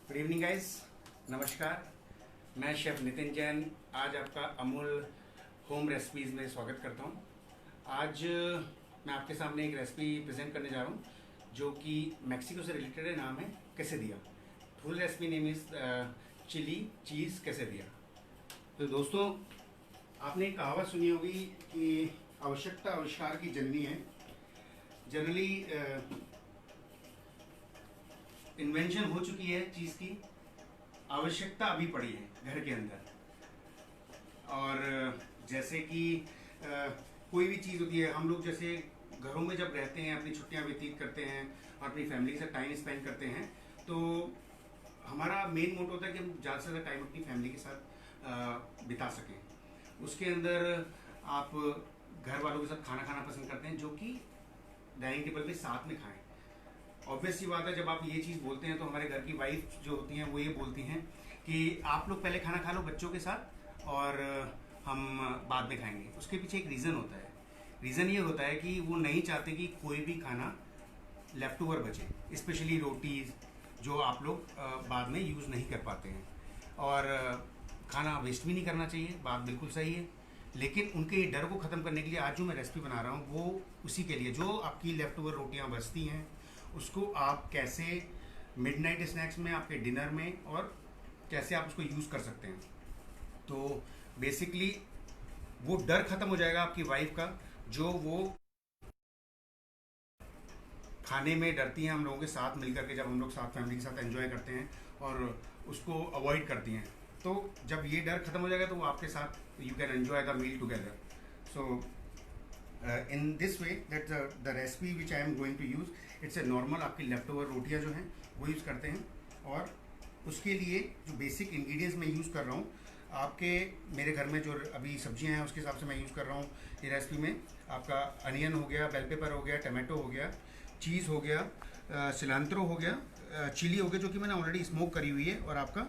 Good evening guys, नमस्कार। मैं chef Nitin Jain आज आपका अमूल होम रेसिपीज़ में स्वागत करता हूँ। आज मैं आपके सामने एक रेसिपी प्रेजेंट करने जा रहा हूँ जो कि मैक्सिको से रिलेटेड है। नाम है quesadilla। Full recipe name is chilli cheese quesadilla। तो दोस्तों, आपने एक कहावत सुनी होगी कि आवश्यकता आविष्कार की जननी है। जनरली इन्वेंशन हो चुकी है चीज़ की, आवश्यकता अभी पड़ी है घर के अंदर। और जैसे कि कोई भी चीज़ होती है, हम लोग जैसे घरों में जब रहते हैं, अपनी छुट्टियां व्यतीत करते हैं और अपनी फैमिली के साथ टाइम स्पेंड करते हैं, तो हमारा मेन मोटिव होता है कि हम ज़्यादा से ज़्यादा टाइम अपनी फैमिली के साथ बिता सकें। उसके अंदर आप घर वालों के साथ खाना खाना पसंद करते हैं, जो कि डाइनिंग टेबल पे साथ में खाएं। ऑब्वियस सी बात है, जब आप ये चीज़ बोलते हैं तो हमारे घर की वाइफ जो होती हैं वो ये बोलती हैं कि आप लोग पहले खाना खा लो बच्चों के साथ और हम बाद में खाएंगे। उसके पीछे एक रीज़न होता है। रीज़न ये होता है कि वो नहीं चाहते कि कोई भी खाना लेफ्ट ओवर बचे, स्पेशली रोटीज़ जो आप लोग बाद में यूज़ नहीं कर पाते हैं। और खाना वेस्ट भी नहीं करना चाहिए, बात बिल्कुल सही है। लेकिन उनके डर को ख़त्म करने के लिए आज जो मैं रेसिपी बना रहा हूँ वो उसी के लिए, जो आपकी लेफ्ट ओवर रोटियाँ बचती हैं उसको आप कैसे मिडनाइट स्नैक्स में, आपके डिनर में, और कैसे आप उसको यूज़ कर सकते हैं। तो बेसिकली वो डर ख़त्म हो जाएगा आपकी वाइफ का, जो वो खाने में डरती हैं हम लोगों के साथ मिलकर के, जब हम लोग साथ फैमिली के साथ एंजॉय करते हैं और उसको अवॉइड करती हैं। तो जब ये डर ख़त्म हो जाएगा तो वो आपके साथ you can enjoy the meal together. So in this way that the recipe which I am going to use, it's a normal आपकी लेफ्ट ओवर रोटियाँ जो हैं वो यूज़ करते हैं। और उसके लिए जो बेसिक इंग्रेडिएंट्स मैं यूज़ कर रहा हूँ, आपके मेरे घर में जो अभी सब्जियां हैं उसके हिसाब से मैं यूज़ कर रहा हूँ ये रेसिपी में। आपका अनियन हो गया, बेल पेपर हो गया, टमाटो हो गया, चीज़ हो गया, सिलांट्रो हो गया, चिली हो गया जो कि मैंने ऑलरेडी स्मोक करी हुई है, और आपका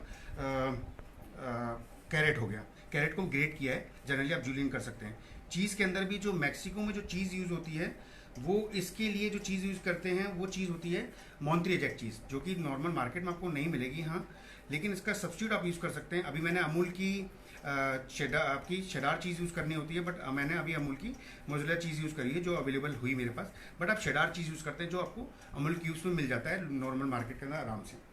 कैरेट हो गया। कैरेट को ग्रेट किया है, जनरली आप जूलियन कर सकते हैं। चीज़ के अंदर भी जो मैक्सिको में जो चीज़ यूज़ होती है, वो इसके लिए जो चीज़ यूज़ करते हैं वो चीज़ होती है मॉन्ट्रिएजेक चीज़, जो कि नॉर्मल मार्केट में आपको नहीं मिलेगी। हाँ, लेकिन इसका सब्स्टिट्यूट आप यूज़ कर सकते हैं। अभी मैंने अमूल की आपकी शेडार चीज़ यूज़ करनी होती है, बट मैंने अभी अमूल की मोज़रेला चीज़ यूज़ करी है जो अवेलेबल हुई मेरे पास। बट आप शेडार चीज़ यूज़ करते हैं जो आपको अमूल क्यूब्स में मिल जाता है नॉर्मल मार्केट के अंदर आराम से।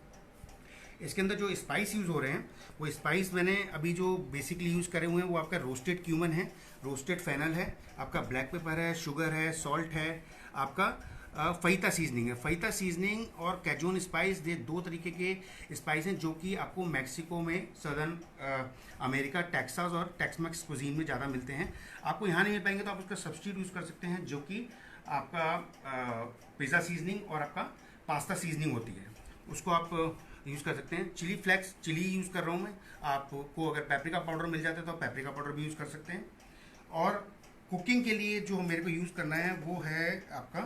इसके अंदर जो स्पाइस यूज़ हो रहे हैं वो स्पाइस मैंने अभी जो बेसिकली यूज़ करे हुए हैं वो आपका रोस्टेड क्यूमन है, रोस्टेड फेनल है, आपका ब्लैक पेपर है, शुगर है, सॉल्ट है, आपका फईता सीजनिंग है। फईता सीजनिंग और कैजून स्पाइस, ये दो तरीके के स्पाइस हैं जो कि आपको मैक्सिको में, सदर्न अमेरिका, टेक्सास और टेक्समैक्स कुजीन में ज़्यादा मिलते हैं। आपको यहाँ नहीं मिल पाएंगे तो आप उसका सब्स्टिट्यूट यूज़ कर सकते हैं, जो कि आपका पिज़्ज़ा सीजनिंग और आपका पास्ता सीजनिंग होती है, उसको आप यूज़ कर सकते हैं। चिली फ्लेक्स चिली यूज़ कर रहा हूँ मैं। आपको अगर पेपरिका पाउडर मिल जाता है तो आप पेपरिका पाउडर भी यूज़ कर सकते हैं। और कुकिंग के लिए जो मेरे को यूज़ करना है वो है आपका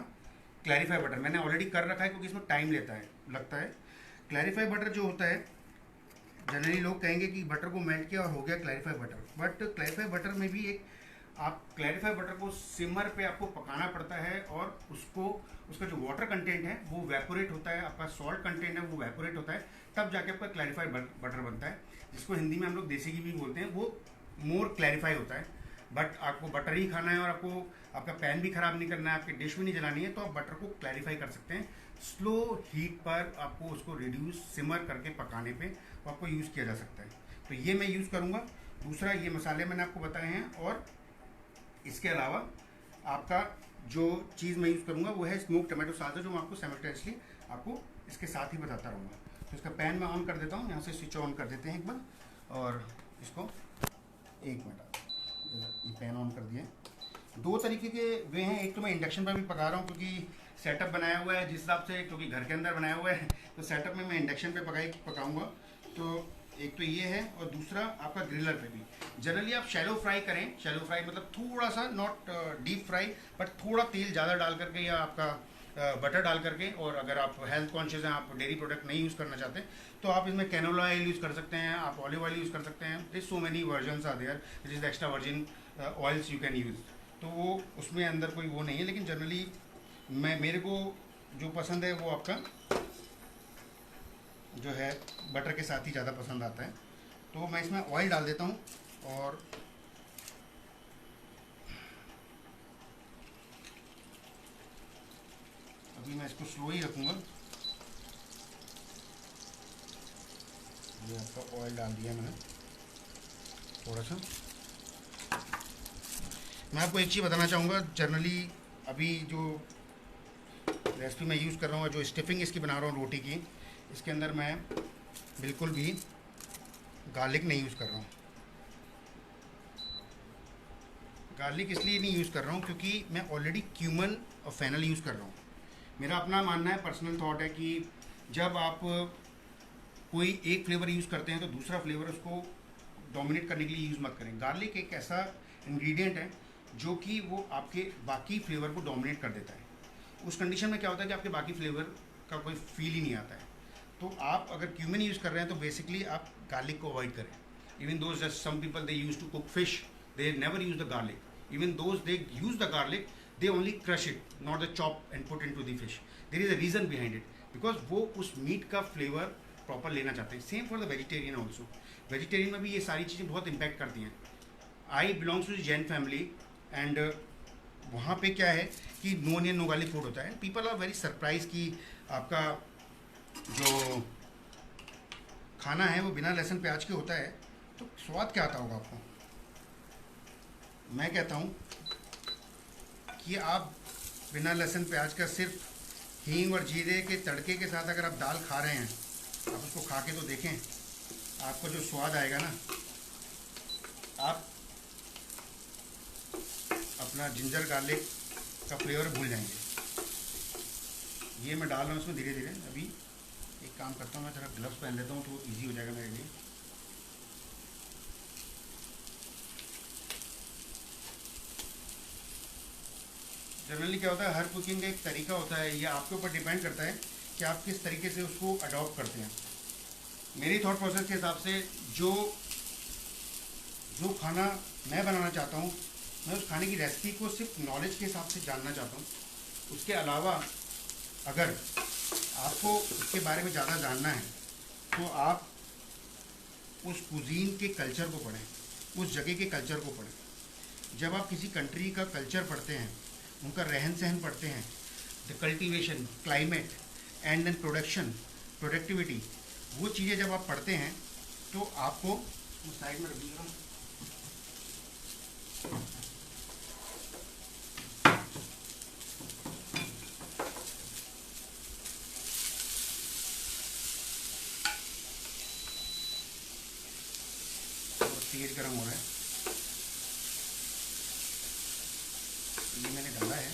क्लैरिफाई बटर। मैंने ऑलरेडी कर रखा है क्योंकि इसमें टाइम लगता है। क्लैरिफाई बटर जो होता है, जनरली लोग कहेंगे कि बटर को मेल्ट किया और हो गया clarify butter, but clarify butter में भी एक, आप क्लैरिफाई बटर को सिमर पे आपको पकाना पड़ता है और उसका जो वाटर कंटेंट है वो वेपोरेट होता है, आपका सॉल्ट कंटेंट है वो वेपोरेट होता है, तब जाके आपका क्लैरिफाई बटर बनता है, जिसको हिंदी में हम लोग देसी घी भी बोलते हैं। वो मोर क्लैरिफाई होता है। बट आपको बटर ही खाना है और आपको आपका पैन भी ख़राब नहीं करना है, आपकी डिश भी नहीं जलानी है, तो आप बटर को क्लैरिफाई कर सकते हैं। स्लो हीट पर आपको उसको रिड्यूस सिमर करके पकाने पे आपको यूज़ किया जा सकता है। तो ये मैं यूज़ करूँगा। दूसरा, ये मसाले मैंने आपको बताए हैं, और इसके अलावा आपका जो चीज़ मैं यूज़ करूँगा वो है स्मोक टमाटो सॉस, जो मैं आपको साइमल्टेनियसली आपको इसके साथ ही बताता रहूँगा। तो इसका पैन मैं ऑन कर देता हूँ, यहाँ से स्विच ऑन कर देते हैं एक बार, और इसको एक मिनट, ये पैन ऑन कर दिया। दो तरीके के वे हैं, एक तो मैं इंडक्शन पर भी पका रहा हूँ क्योंकि सेटअप बनाया हुआ है जिस हिसाब से, क्योंकि घर के अंदर बनाया हुआ है, तो सेटअप में मैं इंडक्शन पे पकाऊंगा। तो एक तो ये है, और दूसरा आपका ग्रिलर पे भी। जनरली आप शैलो फ्राई करें, शैलो फ्राई मतलब थोड़ा सा, नॉट डीप फ्राई, बट थोड़ा तेल ज़्यादा डाल करके या आपका बटर डाल करके। और अगर आप हेल्थ कॉन्शियस हैं, आप डेयरी प्रोडक्ट नहीं यूज़ करना चाहते, तो आप इसमें कैनोला ऑयल यूज़ कर सकते हैं, आप ऑलिव ऑयल यूज़ कर सकते हैं। This so many versions are there which is extra virgin oils you can use. तो वो उसमें अंदर कोई वो नहीं है, लेकिन जनरली मेरे को जो पसंद है वो आपका जो है बटर के साथ ही ज़्यादा पसंद आता है। तो मैं इसमें ऑयल डाल देता हूँ और अभी मैं इसको स्लो ही रखूँगा। ये आपका ऑयल डाल दिया मैंने थोड़ा सा। मैं आपको एक चीज़ बताना चाहूँगा, जनरली अभी जो रेसिपी मैं यूज़ कर रहा हूँ, जो स्टफिंग इसकी बना रहा हूँ रोटी की, इसके अंदर मैं बिल्कुल भी गार्लिक नहीं यूज़ कर रहा हूँ। गार्लिक इसलिए नहीं यूज़ कर रहा हूँ क्योंकि मैं ऑलरेडी क्यूमन और फेनल यूज़ कर रहा हूँ। मेरा अपना मानना है, पर्सनल थॉट है कि जब आप कोई एक फ्लेवर यूज़ करते हैं तो दूसरा फ्लेवर उसको डोमिनेट करने के लिए यूज़ मत करें। गार्लिक एक ऐसा इंग्रेडिएंट है जो कि वो आपके बाकी फ्लेवर को डोमिनेट कर देता है। उस कंडीशन में क्या होता है कि आपके बाकी फ्लेवर का कोई फील ही नहीं आता है। तो आप अगर क्यूमिन यूज़ कर रहे हैं तो बेसिकली आप गार्लिक को अवॉइड करें। Even those some people they use to cook fish, they never use the garlic. Even those they use the garlic, they only crush it, not the chop and put in to the fish. There is a reason behind it, because वो उस meat का flavour proper लेना चाहते हैं। Same for the vegetarian also. Vegetarian में भी ये सारी चीज़ें बहुत इम्पैक्ट करती हैं। I belongs to Jain family and वहाँ पे क्या है कि no onion no garlic food होता है। पीपल आर वेरी सरप्राइज कि आपका जो खाना है वो बिना लहसुन प्याज के होता है, तो स्वाद क्या आता होगा आपको। मैं कहता हूँ कि आप बिना लहसुन प्याज का सिर्फ हींग और जीरे के तड़के के साथ अगर आप दाल खा रहे हैं, आप उसको खा के तो देखें, आपको जो स्वाद आएगा ना, आप अपना जिंजर गार्लिक का फ्लेवर भूल जाएंगे। ये मैं डाल रहा हूँ इसमें धीरे धीरे। अभी एक काम करता हूँ, मैं थोड़ा ग्लव्स पहन लेता हूँ तो इजी हो जाएगा मेरे लिए। जनरली क्या होता है, हर कुकिंग का एक तरीका होता है, ये आपके ऊपर डिपेंड करता है कि आप किस तरीके से उसको अडॉप्ट करते हैं। मेरी थॉट प्रोसेस के हिसाब से जो खाना मैं बनाना चाहता हूँ, मैं उस खाने की रेसिपी को सिर्फ नॉलेज के हिसाब से जानना चाहता हूँ। उसके अलावा अगर आपको उसके बारे में ज़्यादा जानना है तो आप उस कुजीन के कल्चर को पढ़ें, उस जगह के कल्चर को पढ़ें। जब आप किसी कंट्री का कल्चर पढ़ते हैं, उनका रहन सहन पढ़ते हैं, the cultivation, climate and then production, productivity, वो चीज़ें जब आप पढ़ते हैं तो आपको साइड में रखिएगा। तेज गर्म हो रहा है, ये मैंने डाला है।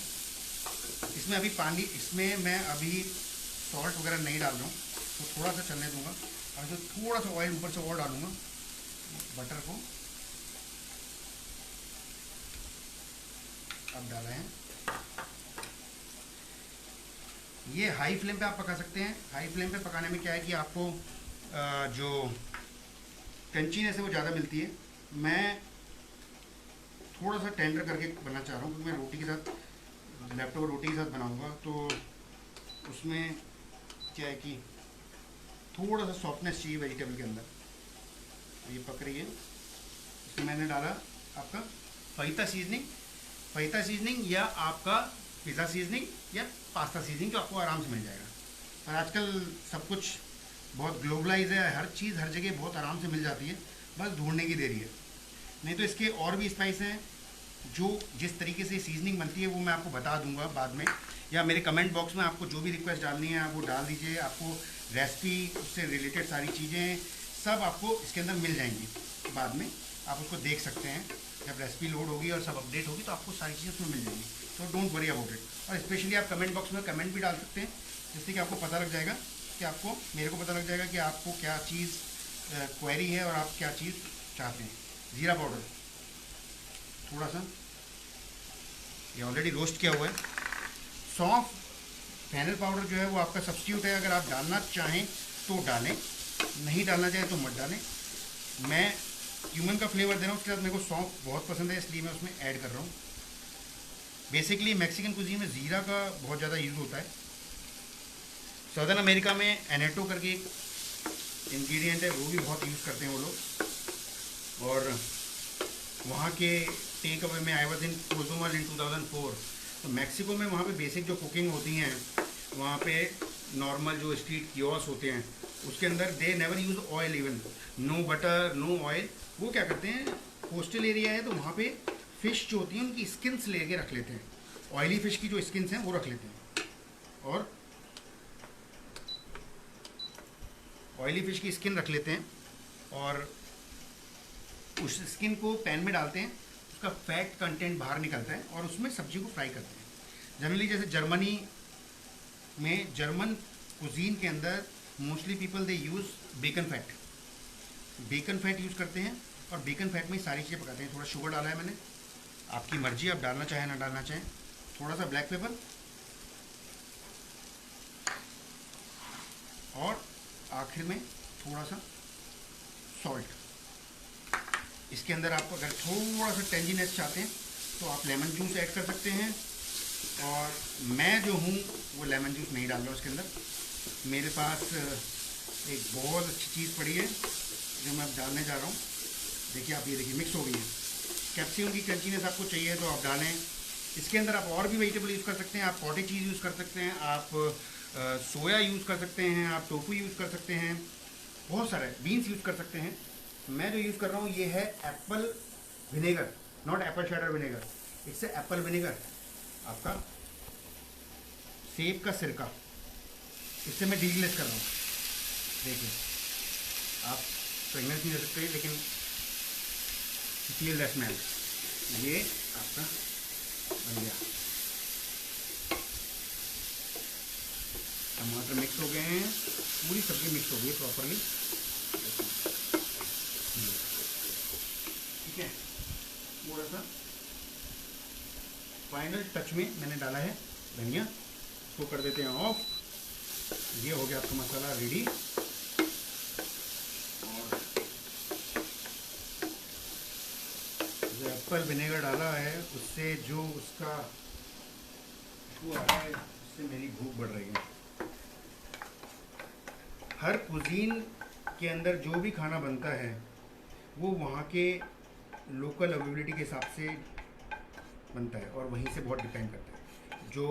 इसमें अभी पानी, इसमें मैं अभी सॉल्ट वगैरह नहीं डाल रहा हूँ, तो थोड़ा सा चलने दूंगा और जो थोड़ा सा ऑयल ऊपर से और डालूंगा बटर को। अब डाला है, ये हाई फ्लेम पे आप पका सकते हैं। हाई फ्लेम पे पकाने में क्या है कि आपको जो क्रंचीनेस है वो ज़्यादा मिलती है। मैं थोड़ा सा टेंडर करके बनाना चाह रहा हूँ क्योंकि मैं रोटी के साथ, लैपटॉप रोटी के साथ बनाऊँगा, तो उसमें क्या है कि थोड़ा सा सॉफ्टनेस चाहिए वेजिटेबल के अंदर। ये पक रही है, इसमें मैंने डाला आपका फहीता सीजनिंग या आपका पिज़्ज़ा सीजनिंग या पास्ता सीजनिंग, जो आपको आराम से मिल जाएगा। और आजकल सब कुछ बहुत ग्लोबलाइज है, हर चीज़ हर जगह बहुत आराम से मिल जाती है, बस ढूंढने की देरी है। नहीं तो इसके और भी स्पाइस हैं जो जिस तरीके से सीजनिंग बनती है वो मैं आपको बता दूंगा बाद में, या मेरे कमेंट बॉक्स में आपको जो भी रिक्वेस्ट डालनी है आप वो डाल दीजिए। आपको रेसिपी, उससे रिलेटेड सारी चीज़ें सब आपको इसके अंदर मिल जाएंगी। बाद में आप उसको देख सकते हैं, जब रेसिपी लोड होगी और सब अपडेट होगी तो आपको सारी चीज़ें उसमें मिल जाएंगी। तो डोंट वरी अबाउट इट। और स्पेशली आप कमेंट बॉक्स में कमेंट भी डाल सकते हैं, जिससे कि आपको पता लग जाएगा कि आपको, मेरे को पता लग जाएगा कि आपको क्या चीज़ क्वेरी है और आप क्या चीज़ चाहते हैं। ज़ीरा पाउडर थोड़ा सा, ये ऑलरेडी रोस्ट किया हुआ है। सौंफ, फेनल पाउडर जो है वो आपका सब्स्टिट्यूट है, अगर आप डालना चाहें तो डालें, नहीं डालना चाहें तो मत डालें। मैं क्यूमन का फ्लेवर दे रहा हूँ, उसके साथ मेरे को सौंफ बहुत पसंद है, इसलिए मैं उसमें ऐड कर रहा हूँ। बेसिकली मैक्सिकन कुजीन में ज़ीरा का बहुत ज़्यादा यूज़ होता है। सदर्न अमेरिका में एनेटो करके एक इंग्रेडिएंट है वो भी बहुत यूज़ करते हैं वो लोग। और वहाँ के टेक अवे में आई वॉज इन कोजोमल इन 2004, तो मैक्सिको में वहाँ पे बेसिक जो कुकिंग होती हैं, वहाँ पे नॉर्मल जो स्ट्रीट कियोस्क होते हैं उसके अंदर they never use oil, even no butter no oil. वो क्या करते हैं, कोस्टल एरिया है तो वहाँ पे फ़िश जो होती हैं उनकी स्किन्स लेके रख लेते हैं, ऑयली फ़िश की जो स्किन्स हैं वो रख लेते हैं, और ऑयली फ़िश की स्किन रख लेते हैं और उस स्किन को पैन में डालते हैं, उसका फैट कंटेंट बाहर निकलता है और उसमें सब्जी को फ्राई करते हैं। जनरली जैसे जर्मनी में, जर्मन कुजीन के अंदर mostly people they use bacon fat use करते हैं और बेकन फैट में ही सारी चीज़ें पकाते हैं। थोड़ा शुगर डाला है मैंने, आपकी मर्जी, आप डालना चाहें ना डालना चाहें। थोड़ा सा ब्लैक पेपर और आखिर में थोड़ा सा सॉल्ट। इसके अंदर आप अगर थोड़ा सा टेंजीनेस चाहते हैं तो आप लेमन जूस ऐड कर सकते हैं, और मैं जो हूँ वो लेमन जूस नहीं डाल रहा हूँ इसके अंदर। मेरे पास एक बहुत अच्छी चीज़ पड़ी है जो मैं अब डालने जा रहा हूँ। देखिए आप, ये देखिए मिक्स हो गई है। कैप्सिकम की क्रंचीनेस आपको चाहिए तो आप डालें। इसके अंदर आप और भी वेजिटेबल यूज़ कर सकते हैं, आप कॉटेज चीज़ यूज़ कर सकते हैं, आप सोया यूज़ कर सकते हैं, आप टोफू यूज़ कर सकते हैं, बहुत सारे बीन्स यूज़ कर सकते हैं। मैं जो यूज़ कर रहा हूँ ये है Apple vinegar, not Apple cider vinegar, इससे एप्पल विनेगर, आपका सेब का सिरका, इससे मैं डीग्लेस कर रहा हूँ। देखिए आप फ्रेगनेंस नहीं दे सकते लेकिन फील द स्मेल। ये आपका बन गया। टमाटर मिक्स हो गए हैं, पूरी सब्जी मिक्स हो गई प्रॉपरली, ठीक है। थोड़ा सा फाइनल टच में मैंने डाला है धनिया, इसको कर देते हैं ऑफ। ये हो गया आपका मसाला रेडी। और जो एप्पल विनेगर डाला है उससे जो उसका खुशबू आ रहा है, उससे मेरी भूख बढ़ रही है। हर कुजीन के अंदर जो भी खाना बनता है वो वहाँ के लोकल अवेलेबिलिटी के हिसाब से बनता है और वहीं से बहुत डिपेंड करता है। जो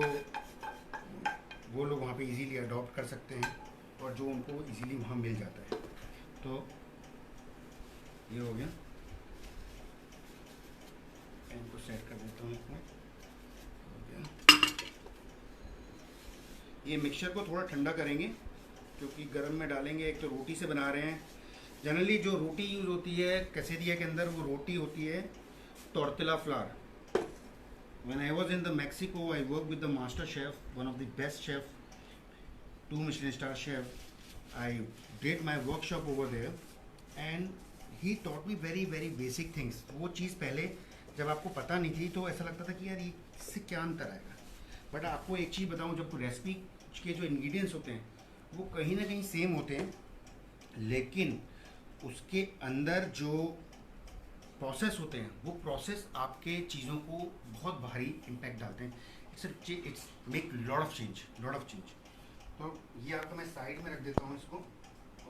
वो लोग वहाँ पे इजीली अडॉप्ट कर सकते हैं और जो उनको इजीली वहाँ मिल जाता है। तो ये हो गया, इनको सेट कर देता हूँ इसमें। हो गया। ये मिक्सचर को थोड़ा ठंडा करेंगे क्योंकि गर्म में डालेंगे। एक तो रोटी से बना रहे हैं, जनरली जो रोटी यूज़ होती है कैसेडिया के अंदर वो रोटी होती है tortilla flower. When I was in the Mexico, I worked with the master chef, one of the best chef, 2 Michelin star chef. I did my workshop over there and he taught me very basic things. वो चीज़ पहले जब आपको पता नहीं थी तो ऐसा लगता था कि यार ये इससे क्या अंतर आएगा, बट आपको एक चीज़ बताऊँ, जब रेसिपी के जो इंग्रेडिएंट्स होते हैं वो कहीं ना कहीं सेम होते हैं, लेकिन उसके अंदर जो प्रोसेस होते हैं वो प्रोसेस आपके चीज़ों को बहुत भारी इम्पैक्ट डालते हैं। It's make lot of change. तो ये आपको मैं साइड में रख देता हूँ इसको,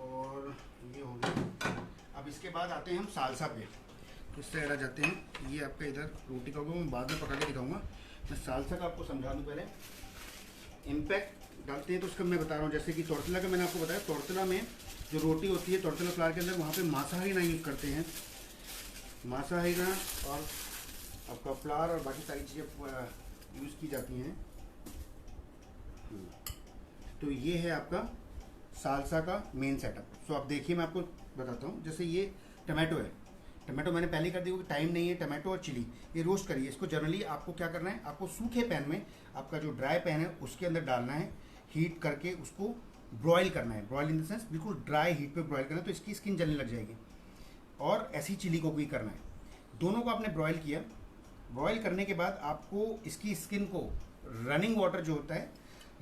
और ये हो गया। अब इसके बाद आते हैं हम सालसा पे। तो इस साइड आ जाते हैं। ये आपका इधर रोटी का मैं बाद में पका के दिखाऊंगा। मैं सालसा का आपको समझा दूँ पहले। इम्पैक्ट डालते हैं तो उसका मैं बता रहा हूँ, जैसे कि टॉर्टिला का मैंने आपको बताया, टॉर्टिला में जो रोटी होती है टॉर्टिला फ्लावर के अंदर, वहाँ पे मांसाहारी यूज़ करते हैं, मांसाहारी और आपका फ्लावर और बाकी सारी चीज़ें यूज़ की जाती हैं। तो ये है आपका सालसा का मेन सेटअप। सो आप देखिए, मैं आपको बताता हूँ। जैसे ये टमाटो है, टमाटो मैंने पहले कर दिया, टाइम नहीं है। टमाटो और चिली ये रोस्ट करिए। इसको जनरली आपको क्या करना है, आपको सूखे पैन में, आपका जो ड्राई पैन है उसके अंदर डालना है, हीट करके उसको ब्रॉयल करना है। ब्रॉयल इन द सेंस बिल्कुल ड्राई हीट पे ब्रॉयल करना है, तो इसकी स्किन जलने लग जाएगी। और ऐसी चिली को भी करना है। दोनों को आपने ब्रॉयल किया। ब्रॉयल करने के बाद आपको इसकी स्किन को रनिंग वाटर जो होता है,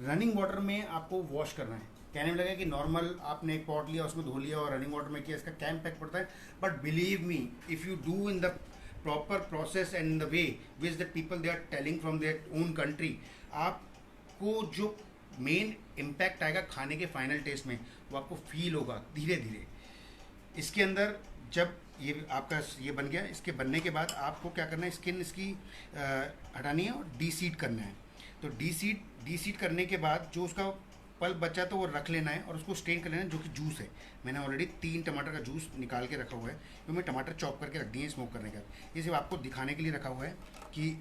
रनिंग वाटर में आपको वॉश करना है। कहने में लगा कि नॉर्मल आपने एक पॉट लिया, उसमें धो लिया और रनिंग वाटर में किया, इसका क्या इम्पैक्ट पड़ता है। But believe me, if you do in the proper process and the way which the people they are telling from their own country, आपको जो मेन इम्पैक्ट आएगा खाने के फाइनल टेस्ट में, वो आपको फील होगा धीरे धीरे। इसके अंदर जब ये आपका ये बन गया, इसके बनने के बाद आपको क्या करना है, स्किन इसकी हटानी है और डीसीड करना है। तो डीसीड करने के बाद जो उसका पल्प बचा तो वो रख लेना है और उसको स्ट्रेन कर लेना है, जो कि जूस है। मैंने ऑलरेडी 3 टमाटर का जूस निकाल के रखा हुआ है, तो मैं टमाटर चॉप करके रख दिए स्मोक करने का। ये सिर्फ आपको दिखाने के लिए रखा हुआ है कि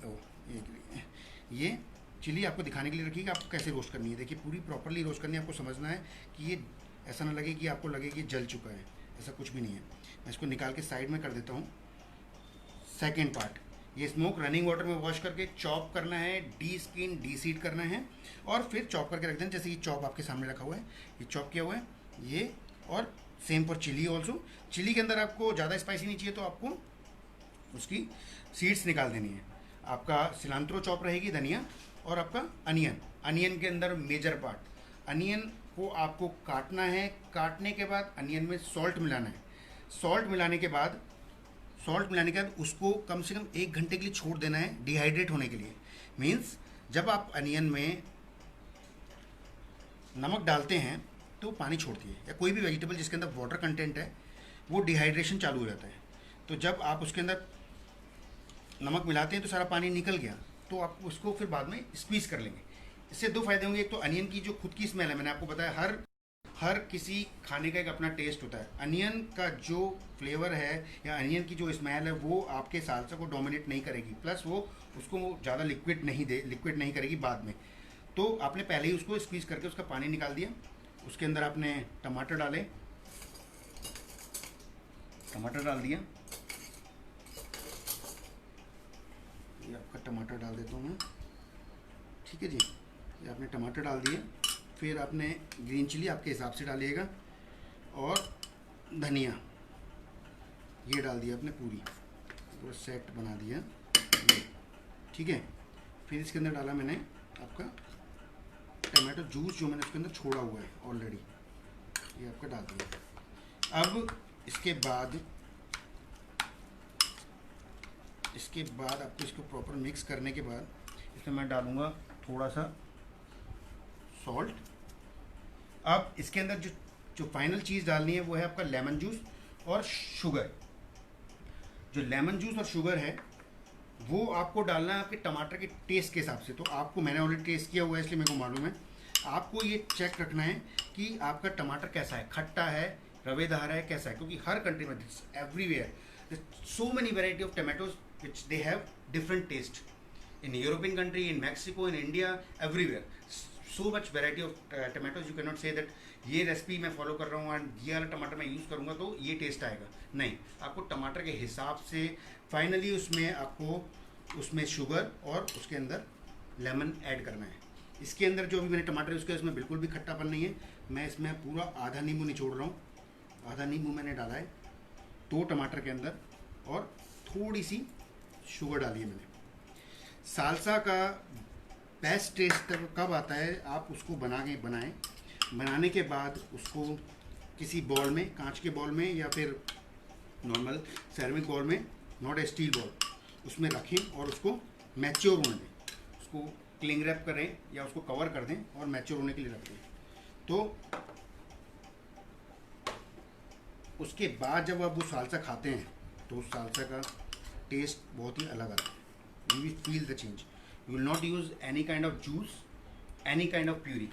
ये चिली आपको दिखाने के लिए रखी कि आपको कैसे रोस्ट करनी है। देखिए पूरी प्रॉपरली रोस्ट करनी है, आपको समझना है कि ये ऐसा ना लगे कि आपको लगे कि जल चुका है, ऐसा कुछ भी नहीं है। मैं इसको निकाल के साइड में कर देता हूँ। सेकेंड पार्ट, ये स्मोक रनिंग वाटर में वॉश करके चॉप करना है, डीसीड करना है और फिर चॉप करके रख देना। जैसे ये चॉप आपके सामने रखा हुआ है, ये चॉप किया हुआ है ये। और same for chilli also. Chilli के अंदर आपको ज़्यादा स्पाइसी नहीं चाहिए तो आपको उसकी सीड्स निकाल देनी है। आपका सिलांत्रो चॉप रहेगी, धनिया, और आपका अनियन के अंदर मेजर पार्ट। अनियन को आपको काटना है, काटने के बाद अनियन में सॉल्ट मिलाना है। सॉल्ट मिलाने के बाद उसको कम से कम 1 घंटे के लिए छोड़ देना है डिहाइड्रेट होने के लिए। मीन्स जब आप अनियन में नमक डालते हैं तो पानी छोड़ती है, या कोई भी वेजिटेबल जिसके अंदर वाटर कंटेंट है वो डिहाइड्रेशन चालू हो जाता है। तो जब आप उसके अंदर नमक मिलाते हैं तो सारा पानी निकल गया, तो आप उसको फिर बाद में स्क्वीज़ कर लेंगे। इससे 2 फायदे होंगे। एक तो अनियन की जो खुद की स्मेल है, मैंने आपको बताया हर किसी खाने का एक अपना टेस्ट होता है। अनियन का जो फ्लेवर है या अनियन की जो स्मेल है वो आपके सालसा को डोमिनेट नहीं करेगी, प्लस वो उसको ज़्यादा लिक्विड नहीं करेगी बाद में। तो आपने पहले ही उसको स्क्वीज़ करके उसका पानी निकाल दिया। उसके अंदर आपने टमाटर डाल दिया। ये आपका टमाटर डाल देता हूँ मैं, ठीक है जी। ये आपने टमाटर डाल दिए, फिर आपने ग्रीन चिली आपके हिसाब से डालिएगा और धनिया ये डाल दिया आपने, पूरा सेट बना दिया, ठीक है। फिर इसके अंदर डाला मैंने आपका टमाटो जूस जो मैंने उसके अंदर छोड़ा हुआ है ऑलरेडी, ये आपका डाल दिया। अब इसके बाद आपको इसको प्रॉपर मिक्स करने के बाद इसमें मैं डालूँगा थोड़ा सा सॉल्ट। अब इसके अंदर जो फाइनल चीज़ डालनी है वो है आपका लेमन जूस और शुगर। जो लेमन जूस और शुगर है वो आपको डालना है आपके टमाटर के टेस्ट के हिसाब से। तो आपको, मैंने ऑलरेडी टेस्ट किया हुआ है इसलिए मेरे को मालूम है। आपको ये चेक रखना है कि आपका टमाटर कैसा है, खट्टा है, रवेदार है, कैसा है, क्योंकि हर कंट्री में everywhere so many variety of tomatoes which they have different taste. In European country, in Mexico, in India, everywhere, so much variety of tomatoes. You cannot say that ये रेसिपी मैं फॉलो कर रहा हूँ and ये वाला टमाटर मैं use करूँगा तो ये टेस्ट आएगा। नहीं, आपको टमाटर के हिसाब से फाइनली उसमें शुगर और उसके अंदर लेमन ऐड करना है। इसके अंदर जो भी मैंने टमाटर यूज़ किया उसमें बिल्कुल भी खट्टापन नहीं है। मैं इसमें पूरा आधा नींबू निचोड़ रहा हूँ। आधा नींबू मैंने डाला है 2 टमाटर के अंदर, और थोड़ी सी शुगर डाली है मैंने। सालसा का बेस्ट टेस्ट कब आता है, आप उसको बनाने के बाद उसको किसी बॉल में, कांच के बॉल में या फिर नॉर्मल सेरेमिक बॉल में, नॉट ए स्टील बॉल, उसमें रखें और उसको मैच्योर होने दें। उसको क्लिंग रैप करें या उसको कवर कर दें और मैच्योर होने के लिए रख दें। तो उसके बाद जब आप वो सालसा खाते हैं तो उस सालसा का टेस्ट बहुत ही अलग आता है। You will feel the change. You will not use any kind of juice, any kind of puree.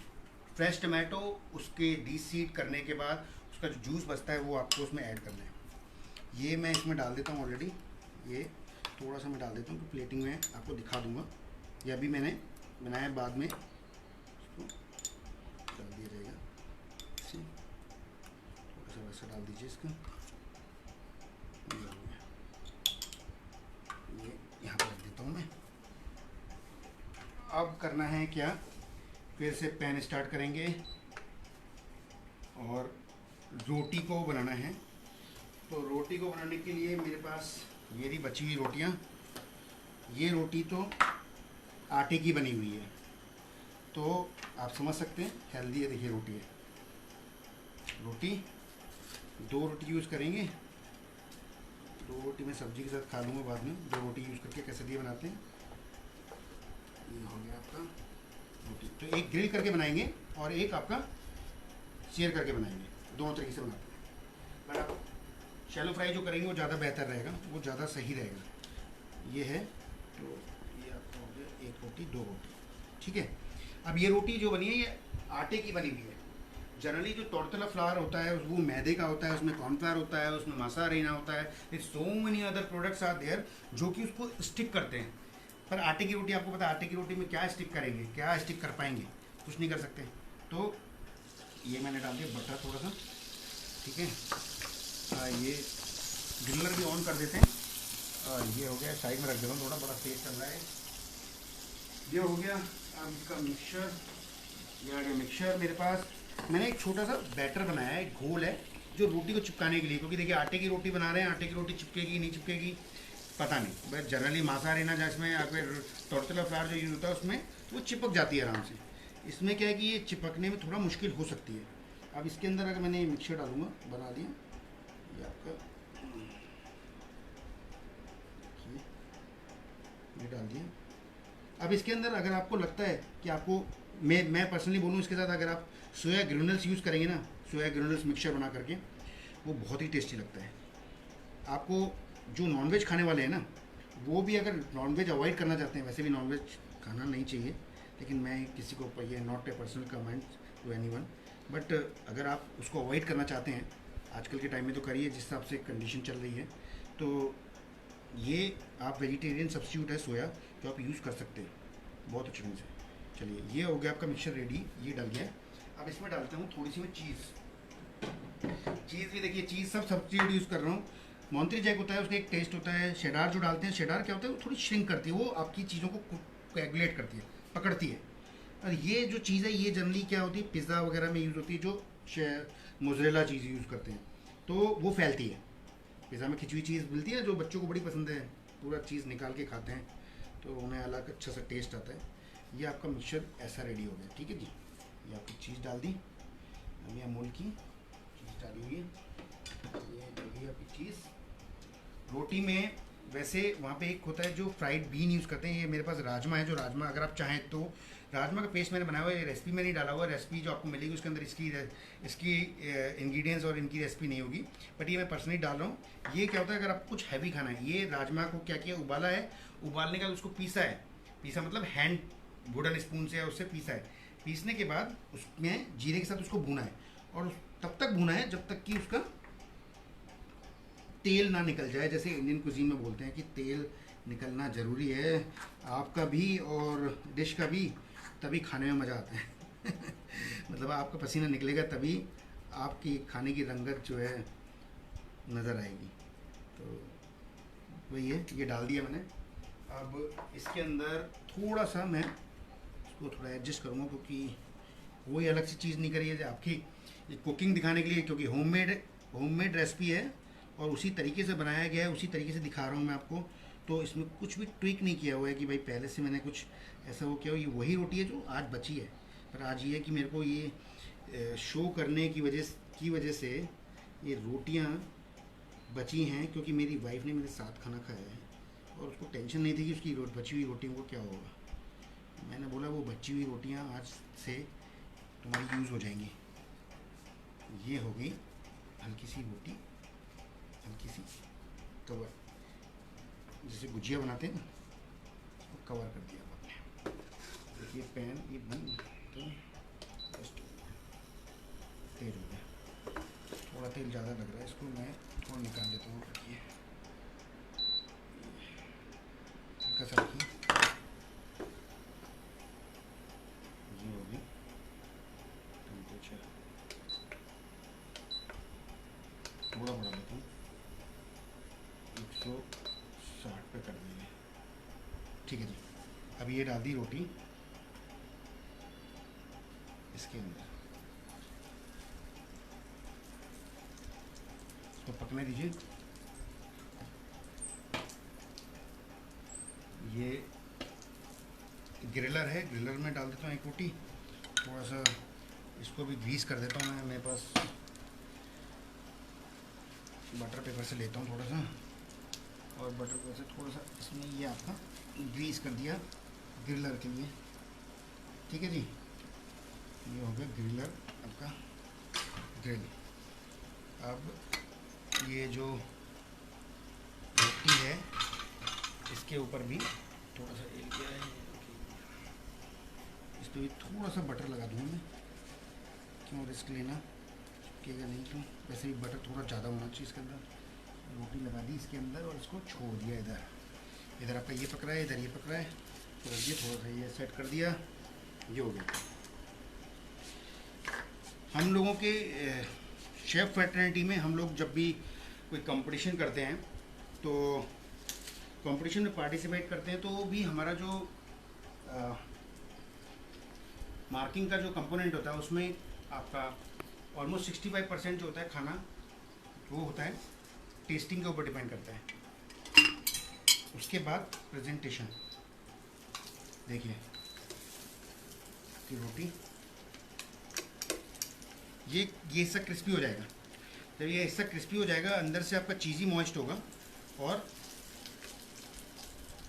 Fresh tomato उसके डीसीड करने के बाद उसका जो जूस बचता है वो आपको उसमें ऐड करना है। ये मैं इसमें डाल देता हूँ ऑलरेडी। ये थोड़ा सा मैं डाल देता हूँ, तो प्लेटिंग में आपको दिखा दूँगा। ये अभी मैंने बनाया, बाद में इसको डाल दिया जाएगा। थोड़ा सा वैसा डाल दीजिए इसका। ये यहाँ पर रख देता हूँ मैं। अब करना है क्या, फिर से पैन स्टार्ट करेंगे और रोटी को बनाना है। तो रोटी को बनाने के लिए मेरे पास ये रही बची हुई रोटियाँ। ये रोटी तो आटे की बनी हुई है, तो आप समझ सकते हैं हेल्दी है। देखिए रोटी है, रोटी 2 रोटी यूज़ करेंगे। 2 रोटी मैं सब्जी के साथ खा लूँगा बाद में। 2 रोटी यूज़ करके कैसे दिए बनाते हैं। ये हो गया आपका रोटी तो एक ग्रिल करके बनाएंगे और एक आपका सेयर करके बनाएंगे, दोनों तरीके से बनाते हैं। बट आप शैलो फ्राई जो करेंगे वो ज़्यादा बेहतर रहेगा, वो ज़्यादा सही रहेगा। ये है तो ये आपका हो गया एक रोटी, दो रोटी, ठीक है। अब ये रोटी जो बनी है ये आटे की बनी हुई है। जनरली जो टोर्टिला फ्लावर होता है वो मैदे का होता है, उसमें कॉर्नफ्लावर होता है, उसमें मासा अरेना होता है, so many other products are there जो कि उसको स्टिक करते हैं। पर आटे की रोटी आपको पता है आटे की रोटी में क्या स्टिक करेंगे, क्या स्टिक कर पाएंगे, कुछ नहीं कर सकते। तो ये मैंने डाल दिया बटर थोड़ा सा, ठीक है। ये ग्रिलर भी ऑन कर देते हैं और ये हो गया, साइड में रख देता हूँ, थोड़ा बड़ा तेज चल रहा है। ये हो गया अब इसका मिक्सचर, ये आ गया मिक्सचर मेरे पास। मैंने एक छोटा सा बैटर बनाया है, एक घोल है जो रोटी को चिपकाने के लिए, क्योंकि देखिए आटे की रोटी बना रहे हैं, आटे की रोटी चिपकेगी नहीं चिपकेगी पता नहीं, बस जनरली मासा अरेना जिसमें या फिर टोर्टिला फ्लावर जो यूज़ होता है उसमें तो वो चिपक जाती है आराम से। इसमें क्या है कि ये चिपकने में थोड़ा मुश्किल हो सकती है। अब इसके अंदर अगर मैंने मिक्सचर डालूंगा, बना दिया ये आपका, ये डाल दिया। अब इसके अंदर अगर आपको लगता है कि आपको, मैं पर्सनली बोलूँ इसके साथ अगर आप सोया ग्रेनुल्स यूज़ करेंगे ना, सोया ग्रेनुल्स मिक्सचर बना करके, वो बहुत ही टेस्टी लगता है। आपको जो नॉनवेज खाने वाले हैं ना, वो भी अगर नॉनवेज अवॉइड करना चाहते हैं, वैसे भी नॉनवेज खाना नहीं चाहिए, लेकिन मैं किसी को, ये not a personal comment to anyone, but अगर आप उसको अवॉइड करना चाहते हैं आजकल के टाइम में तो करिए, जिस हिसाब से कंडीशन चल रही है। तो ये आप वेजिटेरियन सब्स्टिट्यूट है सोया जो आप यूज़ कर सकते हैं बहुत अच्छे ढंग से। चलिए ये हो गया आपका मिक्सचर रेडी, ये डल गया। अब इसमें डालता हूँ थोड़ी सी मैं चीज़ भी देखिए चीज़ सब सब्स्टिट्यूट यूज़ कर रहा हूँ। मोंट्री जैक होता है उसका एक टेस्ट होता है, शेडार जो डालते हैं, शेडार क्या होता है वो थोड़ी श्रिंक करती है, वो आपकी चीज़ों को कोएगुलेट करती है, पकड़ती है। और ये जो चीज़ है ये जनरली क्या होती है पिज़्ज़ा वगैरह में यूज़ होती है, जो मोज़रेला चीज़ यूज़ करते हैं तो वो फैलती है। पिज़्ज़ा में खिंची हुई चीज़ मिलती है जो बच्चों को बड़ी पसंद है, पूरा चीज़ निकाल के खाते हैं तो उन्हें अलग अच्छा सा टेस्ट आता है। ये आपका मिक्सचर ऐसा रेडी हो गया, ठीक है जी। ये आपकी चीज़ डाल दी, ये अमूल की चीज़ डाली हुई है, ये डाली आपकी चीज़। रोटी में वैसे वहाँ पे एक होता है जो फ्राइड बीन यूज़ करते हैं, ये मेरे पास राजमा है, जो राजमा अगर आप चाहें तो राजमा का पेस्ट मैंने बनाया हुआ है, रेसिपी में नहीं डाला हुआ, रेसिपी जो आपको मिलेगी उसके अंदर इसकी इंग्रेडिएंट्स और इनकी रेसिपी नहीं होगी, बट ये मैं पर्सनली डाल रहा हूँ। ये क्या होता है अगर आप कुछ हैवी खाना है, ये राजमा को क्या किया, उबाला है, उबालने के बाद उसको पीसा है, पीसा मतलब हैंड वुडन स्पून से उससे पीसा है, पीसने के बाद उसमें जीरे के साथ उसको भूना है, और तब तक भूना है जब तक कि उसका तेल ना निकल जाए। जैसे इंडियन कुजीन में बोलते हैं कि तेल निकलना ज़रूरी है आपका भी और डिश का भी, तभी खाने में मज़ा आता है मतलब आपका पसीना निकलेगा तभी आपकी खाने की रंगत जो है नज़र आएगी। तो वही है, ये डाल दिया मैंने। अब इसके अंदर थोड़ा सा मैं इसको थोड़ा एडजस्ट करूँगा, क्योंकि कोई अलग सी चीज़ नहीं करी है आपकी ये कुकिंग दिखाने के लिए, क्योंकि होममेड रेसिपी है और उसी तरीके से बनाया गया है, उसी तरीके से दिखा रहा हूँ मैं आपको। तो इसमें कुछ भी ट्विक नहीं किया हुआ है कि भाई पहले से मैंने कुछ ऐसा वो किया हो। ये वही रोटी है जो आज बची है, पर आज ये है कि मेरे को ये शो करने की वजह से ये रोटियाँ बची हैं, क्योंकि मेरी वाइफ ने मेरे साथ खाना खाया है और उसको टेंशन नहीं थी कि उसकी बची हुई रोटियों को क्या होगा। मैंने बोला वो बची हुई रोटियाँ आज से तुम्हारी यूज़ हो जाएंगी। ये हो गई हल्की सी रोटी, हल्की सी कवर, जैसे गुजिया बनाते हैं ना, तो कवर कर दिया आपने। ये पैन ये बन तो जस्ट तेल हो गया, थोड़ा तेल ज़्यादा लग रहा है, इसको मैं थोड़ा निकाल देता हूँ। रखिए हल्का सा रखिए, ये हो गई टेम्परेचर, थोड़ा बढ़ा देता हूँ, 160 पे कर देंगे, ठीक है जी। अब ये डाल दी रोटी इसके अंदर, इसको पकने दीजिए। ये ग्रिलर है, ग्रिलर में डाल देता हूँ एक रोटी, थोड़ा सा इसको भी ग्रीस कर देता हूँ मैं, मेरे पास बटर पेपर से लेता हूँ थोड़ा सा, और बटर पेपर से थोड़ा सा इसमें ये आपका ग्रीस कर दिया ग्रिलर के लिए। ठीक है जी, ये हो गया ग्रिलर आपका ग्रिल। अब ये जो रोटी है इसके ऊपर भी थोड़ा सा एरिया है, इस पर भी थोड़ा सा बटर लगा दूँगा मैं, क्यों रिस्क लेना, चिपकेगा नहीं तो। वैसे भी बटर थोड़ा ज़्यादा होना चाहिए इसके अंदर। रोटी लगा दी इसके अंदर और इसको छोड़ दिया इधर। इधर आपका ये पक रहा है, इधर ये पक रहा है, तो ये थोड़ा सा ये सेट कर दिया, ये हो गया। हम लोगों के शेफ़ फ्रेटर्निटी में हम लोग जब भी कोई कंपटीशन करते हैं तो कंपटीशन में पार्टिसिपेट करते हैं, तो भी हमारा जो मार्किंग का जो कंपोनेंट होता है उसमें आपका ऑलमोस्ट 65% जो होता है खाना, वो होता है टेस्टिंग के ऊपर डिपेंड करता है। उसके बाद प्रेजेंटेशन, देखिए कि रोटी ये इसका क्रिस्पी हो जाएगा। जब ये इसका क्रिस्पी हो जाएगा, अंदर से आपका चीज़ी मॉइस्ट होगा और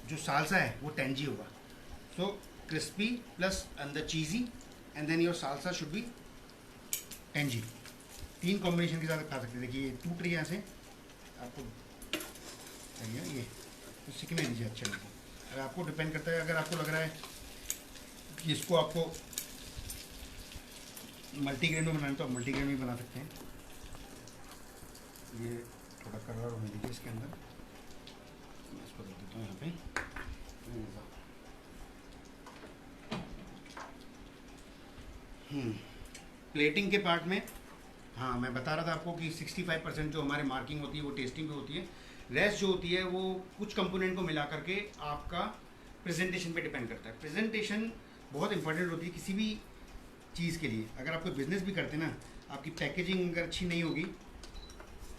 जो सालसा है वो टेंजी होगा। सो क्रिस्पी प्लस अंदर cheesy and then your salsa should be tangy. 3 combination के साथ खा सकते हैं। देखिए ये टूट रही है यहाँ से, आपको चाहिए ये तो सीखने दीजिए अच्छे से। अगर आपको डिपेंड करता है, अगर आपको लग रहा है कि इसको आपको मल्टीग्रेन में बनाना तो आप मल्टीग्रेन में बना सकते हैं। ये थोड़ा कलर होने दीजिए इसके अंदर, मैं इसको रख देता हूँ यहाँ पे। प्लेटिंग के पार्ट में हाँ मैं बता रहा था आपको कि 65% जो हमारे मार्किंग होती है वो टेस्टिंग पे होती है। रेस्ट जो होती है वो कुछ कंपोनेंट को मिला करके आपका प्रेजेंटेशन पे डिपेंड करता है। प्रेजेंटेशन बहुत इंपॉर्टेंट होती है किसी भी चीज़ के लिए। अगर आप कोई बिज़नेस भी करते हैं ना, आपकी पैकेजिंग अगर अच्छी नहीं होगी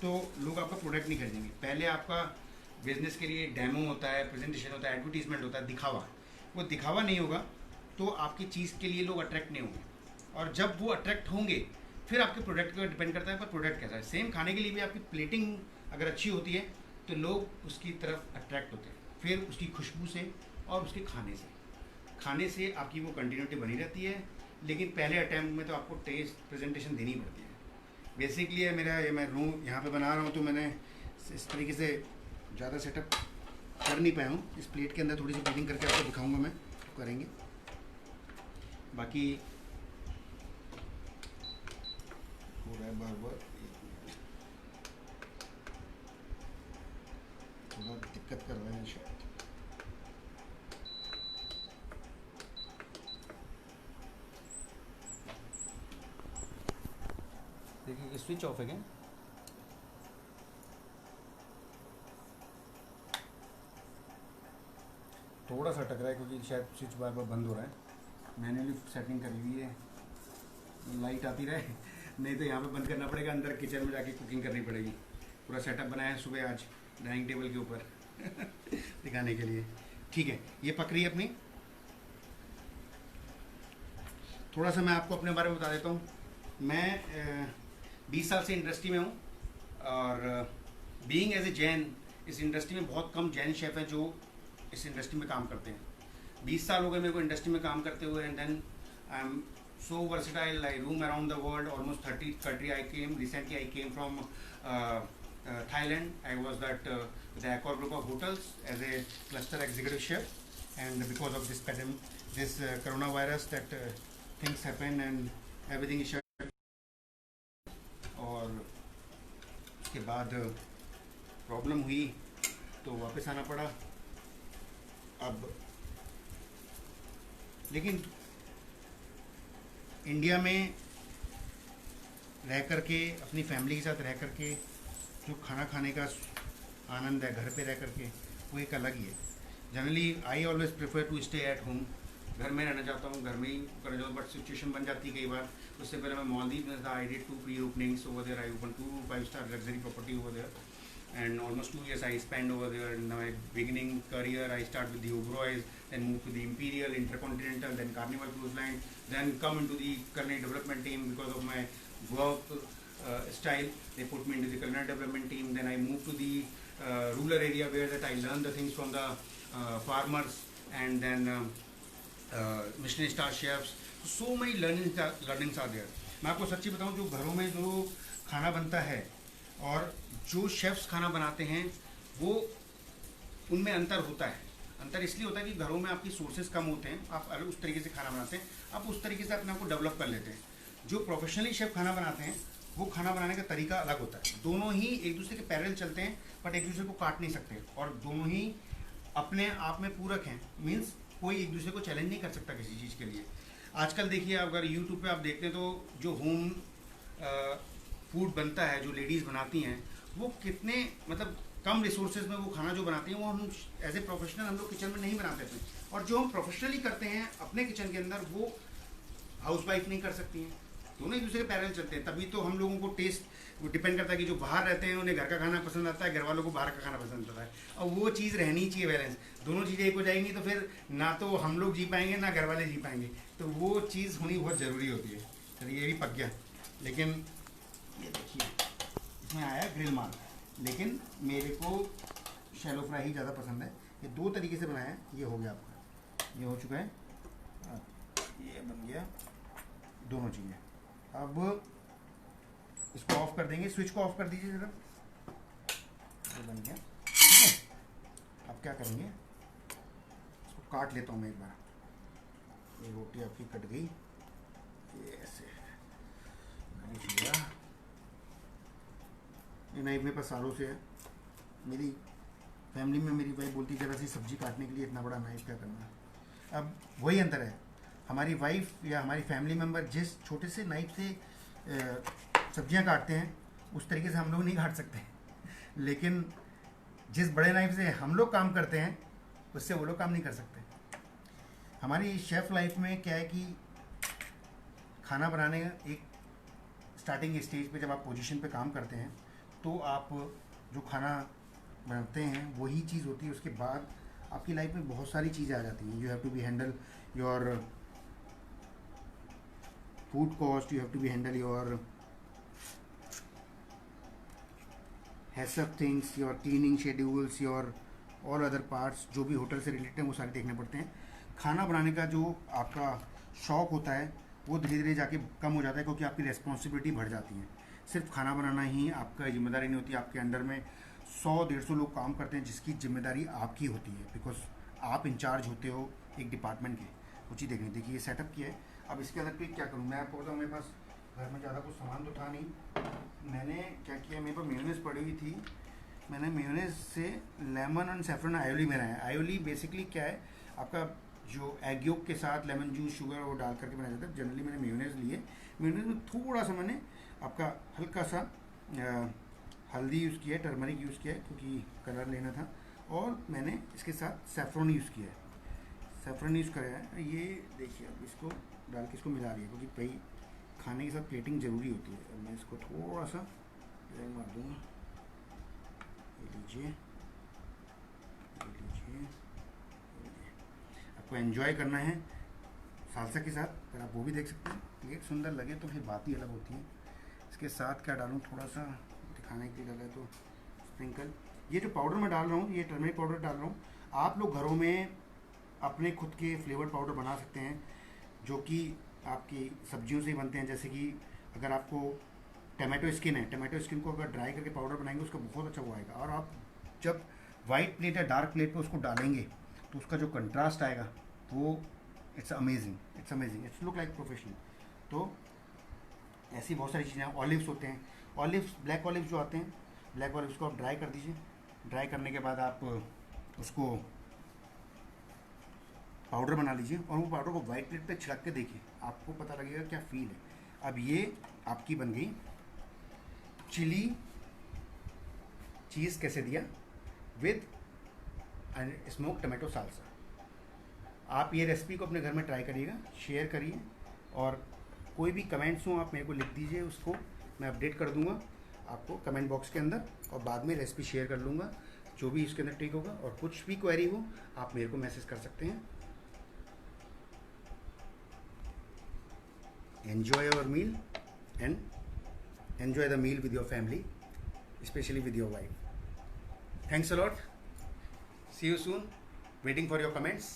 तो लोग आपका प्रोडक्ट नहीं खरीदेंगे। पहले आपका बिज़नेस के लिए डेमो होता है, प्रेजेंटेशन होता है, एडवर्टीजमेंट होता है, दिखावा। वो दिखावा नहीं होगा तो आपकी चीज़ के लिए लोग अट्रैक्ट नहीं होंगे, और जब वो अट्रैक्ट होंगे फिर आपके प्रोडक्ट पर डिपेंड करता है पर प्रोडक्ट कैसा है। सेम खाने के लिए भी आपकी प्लेटिंग अगर अच्छी होती है तो लोग उसकी तरफ अट्रैक्ट होते हैं, फिर उसकी खुशबू से और उसके खाने से आपकी वो कंटिन्यूटी बनी रहती है। लेकिन पहले अटैम्प्ट में तो आपको टेस्ट प्रेजेंटेशन देनी पड़ती है। बेसिकली मेरा ये मैं रूम यहाँ पे बना रहा हूँ तो मैंने इस तरीके से ज़्यादा सेटअप कर नहीं पाया हूँ। इस प्लेट के अंदर थोड़ी सी फिटिंग करके आपको दिखाऊंगा मैं, तो करेंगे। बाकी हो रहा है बार थोड़ा दिक्कत कर रहे हैं शायद। देखिए स्विच ऑफ है क्या? थोड़ा सा टक रहा है क्योंकि शायद स्विच बार बार बंद हो रहा है। मैन्युअली सेटिंग करी हुई है, लाइट आती रहे, नहीं तो यहाँ पे बंद करना पड़ेगा, अंदर किचन में जाके कुकिंग करनी पड़ेगी। पूरा सेटअप बनाया है सुबह आज डाइनिंग टेबल के ऊपर दिखाने के लिए। ठीक है, ये पक रही है अपनी। थोड़ा सा मैं आपको अपने बारे में बता देता हूँ। मैं 20 साल से इंडस्ट्री में हूँ, और बीइंग एज ए जैन, इस इंडस्ट्री में बहुत कम जैन शेफ़ हैं जो इस इंडस्ट्री में काम करते हैं। 20 साल हो गए मेरे को इंडस्ट्री में काम करते हुए, and then I am so versatile. I roam around the world, almost 30 country I came. Recently I came from Thailand. I was that with the Accor group of hotels as a cluster executive chef, and because of this coronavirus that things happen and everything is shut, और उसके बाद problem हुई तो वापस आना पड़ा। अब लेकिन इंडिया में रह कर के, अपनी फैमिली के साथ रह कर के जो खाना खाने का आनंद है घर पे रह कर के, वो एक अलग ही है। Generally I always prefer to stay at home. घर में रहना चाहता हूँ, घर में ही करना चाहता हूँ, बट सिचुएशन बन जाती है कई बार। उससे पहले मैं मालदीव में था, I did 2 pre openings over there. I open 2 5-star luxury property over there, and almost 2 years I spent over there. In my beginning career I started with the Oberoi's, then moved to the Imperial, Intercontinental, then Carnival Cruise Line, then come into the culinary development team. Because of my work style, they put me into the culinary development team. Then I moved to the rural area where that I learned the things from the farmers, and then Michelin star chefs, so many learnings are there. मैं आपको सच्ची बताऊं, जो घरों में जो खाना बनता है और जो शेफ्स खाना बनाते हैं वो उनमें अंतर होता है। अंतर इसलिए होता है कि घरों में आपकी सोर्सेज कम होते हैं, आप उस तरीके से खाना बनाते हैं, आप उस तरीके से अपने आप को डेवलप कर लेते हैं। जो प्रोफेशनली शेफ खाना बनाते हैं वो खाना बनाने का तरीका अलग होता है। दोनों ही एक दूसरे के पैरेलल चलते हैं बट एक दूसरे को काट नहीं सकते, और दोनों ही अपने आप में पूरक हैं। मीन्स कोई एक दूसरे को चैलेंज नहीं कर सकता किसी चीज़ के लिए। आजकल देखिए, अगर यूट्यूब पे आप देखते हैं तो जो होम फूड बनता है, जो लेडीज़ बनाती हैं, वो कितने मतलब कम रिसोर्सेज में वो खाना जो बनाती हैं, वो हम एज ए प्रोफेशनल हम लोग किचन में नहीं बनाते थे। और जो हम प्रोफेशनली करते हैं अपने किचन के अंदर, वो हाउस वाइफ नहीं कर सकती हैं। दोनों एक दूसरे के पैरेलल चलते हैं। तभी तो हम लोगों को टेस्ट वो डिपेंड करता है कि जो बाहर रहते हैं उन्हें घर का खाना पसंद आता है, घर वालों को बाहर का खाना पसंद आता है। और वो चीज़ रहनी चाहिए बैलेंस। दोनों चीज़ें एक हो जाएंगी तो फिर ना तो हम लोग जी पाएंगे ना घर वाले जी पाएंगे। तो वो चीज़ होनी बहुत ज़रूरी होती है। चलिए, ये भी पक गया। लेकिन ये देखिए, इसमें आया ग्रिल मार्क, लेकिन मेरे को शैलो फ्राई ही ज़्यादा पसंद है। ये दो तरीके से बनाया है। ये हो गया आपका, ये हो चुका है, ये बन गया दोनों चीज़ें। अब इसको ऑफ कर देंगे, स्विच को ऑफ कर दीजिए जरा। ये बन गया, ठीक है। अब क्या करेंगे, इसको काट लेता हूँ मैं एक बार। ये रोटी आपकी कट गई, ये ऐसे लिया। ये नाइफ मेरे पास सालों से है। मेरी फैमिली में मेरी वाइफ बोलती जरा सी सब्जी काटने के लिए इतना बड़ा नाइफ क्या करना है। अब वही अंतर है, हमारी वाइफ या हमारी फैमिली मेम्बर जिस छोटे से नाइफ से सब्जियां काटते हैं उस तरीके से हम लोग नहीं काट सकते। लेकिन जिस बड़े नाइफ से हम लोग काम करते हैं उससे वो लोग काम नहीं कर सकते। हमारी शेफ़ लाइफ में क्या है कि खाना बनाने का एक स्टार्टिंग स्टेज पे जब आप पोजीशन पे काम करते हैं तो आप जो खाना बनाते हैं वही चीज़ होती है। उसके बाद आपकी लाइफ में बहुत सारी चीज़ें आ जाती हैं। You have to be handle your food cost, you have to be handle your हैसअप things, your cleaning schedules, your all other parts जो भी होटल से रिलेटेड हैं वो सारे देखने पड़ते हैं। खाना बनाने का जो आपका शौक़ होता है वो धीरे धीरे जाके कम हो जाता है, क्योंकि आपकी रिस्पॉन्सिबिलिटी बढ़ जाती है। सिर्फ खाना बनाना ही आपका जिम्मेदारी नहीं होती। आपके अंडर में 100-150 लोग काम करते हैं जिसकी जिम्मेदारी आपकी होती है, बिकॉज आप इंचार्ज होते हो एक डिपार्टमेंट के। वो चीज़ देखनी। देखिए, ये सेटअप किया है। अब इसके अंदर ट्विक क्या करूँ मैं आपको बताऊँ। मेरे पास घर में ज़्यादा कुछ सामान तो था नहीं। मैंने क्या किया, मेरे पास मेयोनेज़ पड़ी हुई थी। मैंने मेयोनेज़ से लेमन एंड सैफरन आयोली बनाया है। आयोली बेसिकली क्या है, आपका जो एग योक के साथ लेमन जूस, शुगर वो डाल करके बनाया जाता है। जनरली मैंने मेयोनेज़ लिए। मेयोनेज़ में थोड़ा सा मैंने आपका हल्का सा हल्दी यूज़ किया है, टर्मरिक यूज़ किया है क्योंकि कलर लेना था, और मैंने इसके साथ सैफरन यूज़ किया है। सैफरन यूज़ कराया है। ये देखिए, अब इसको डाल के इसको मिला रही है, क्योंकि भाई खाने के साथ प्लेटिंग ज़रूरी होती है। अब मैं इसको थोड़ा सा मार दूँगा। ये लीजिए, ये लीजिए। आपको एंजॉय करना है सालसा के साथ, अगर आप वो भी देख सकते हैं। प्लेट सुंदर लगे तो फिर बात ही अलग होती है। इसके साथ क्या डालूँ, थोड़ा सा दिखाने के लिए डाला तो स्प्रिंकल। ये जो पाउडर मैं डाल रहा हूँ, ये टर्मरिक पाउडर डाल रहा हूँ। आप लोग घरों में अपने खुद के फ्लेवर पाउडर बना सकते हैं जो कि आपकी सब्जियों से ही बनते हैं। जैसे कि अगर आपको टमाटो स्किन है, टमाटो स्किन को अगर ड्राई करके पाउडर बनाएंगे उसका बहुत अच्छा वो आएगा। और आप जब वाइट प्लेट या डार्क प्लेट पे उसको डालेंगे तो उसका जो कंट्रास्ट आएगा वो it's amazing, it's amazing, it's look like professional. तो ऐसी बहुत सारी चीज़ें हैं। ऑलिव्स होते हैं, ऑलिव्स, ब्लैक ऑलिव्स जो आते हैं, ब्लैक ऑलिव्स को आप ड्राई कर दीजिए। ड्राई करने के बाद आप उसको पाउडर बना लीजिए और वो पाउडर को वाइट प्लेट पे छिड़क के देखिए, आपको पता लगेगा क्या फील है। अब ये आपकी बन गई चिली चीज़ कैसे दिया विद स्मोक टमाटो साल्सा। आप ये रेसिपी को अपने घर में ट्राई करिएगा, शेयर करिए, और कोई भी कमेंट्स हो आप मेरे को लिख दीजिए, उसको मैं अपडेट कर दूंगा आपको कमेंट बॉक्स के अंदर, और बाद में रेसिपी शेयर कर लूँगा जो भी इसके अंदर ठीक होगा। और कुछ भी क्वेरी हो आप मेरे को मैसेज कर सकते हैं। Enjoy your meal and enjoy the meal with your family, especially with your wife. Thanks a lot. See you soon. Waiting for your comments.